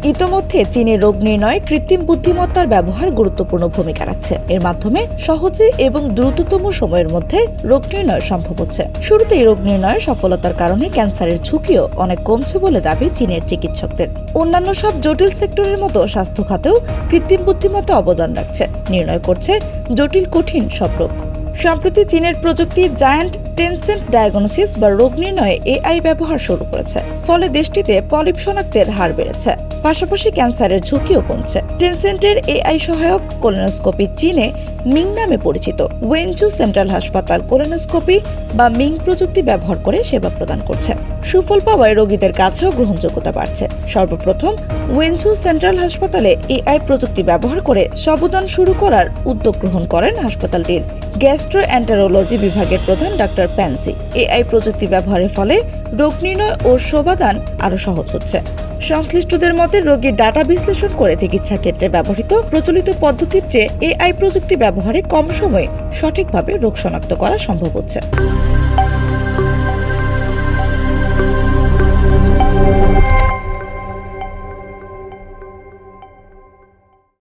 ইতোমধ্যে চীনে রোগ নির্ণয়ে কৃত্রিম বুদ্ধিমত্তার ব্যবহার গুরুত্বপূর্ণ ভূমিকা রাখছে। এর মাধ্যমে সহজে এবং দ্রুততম সময়ের মধ্যে রোগ নির্ণয় সম্ভব হচ্ছে। শুরুতেই রোগ নির্ণয়ের সফলতার কারণে ক্যান্সারের ঝুঁকিও অনেক কমছে বলে দাবি চীনের চিকিৎসকদের। অন্যান্য সব জটিল সেক্টরের মতো স্বাস্থ্য খাতেও কৃত্রিম বুদ্ধিমত্তা অবদান রাখছে, নির্ণয় করছে জটিল কঠিন সব রোগ। সম্প্রতি চীনের প্রযুক্তি জায়ান্ট টেনসেন্ট ডায়াগনোসিস বা রোগ নির্ণয়ে এআই ব্যবহার শুরু করেছে। ফলে দেশটিতে পলিপ শনাক্তের হার বেড়েছে, পাশাপাশি ক্যান্সারের ঝুঁকিও কমছে। টেনসেন্টের এআই সহায়ক কোলোনোস্কোপি চীনে মিং নামে পরিচিত ওয়েনচু সেন্ট্রাল হাসপাতাল কোলোনোস্কোপি বা মিং প্রযুক্তি ব্যবহার করে সেবা প্রদান করছে। সুফল পাওয়ায় রোগীদের কাছেও গ্রহণযোগ্যতা বাড়ছে। সর্বপ্রথম ওয়েনচু সেন্ট্রাল হাসপাতালে এআই প্রযুক্তি ব্যবহার করে সবদান শুরু করার উদ্যোগ গ্রহণ করেন হাসপাতালটির গ্যাস্ট্রোএন্টারোলজি বিভাগের প্রধান ডাক্তার প্যান্সি। এআই প্রযুক্তি ব্যবহারের ফলে রোগ নির্ণয় ও সেবাদান আরও সহজ হচ্ছে। সংশ্লিষ্টদের মতে রোগীর ডাটা বিশ্লেষণ করে চিকিৎসা ক্ষেত্রে ব্যবহৃত প্রচলিত পদ্ধতির চেয়ে এআই প্রযুক্তি ব্যবহারে কম সময়ে সঠিকভাবে রোগ শনাক্ত করা সম্ভব হচ্ছে।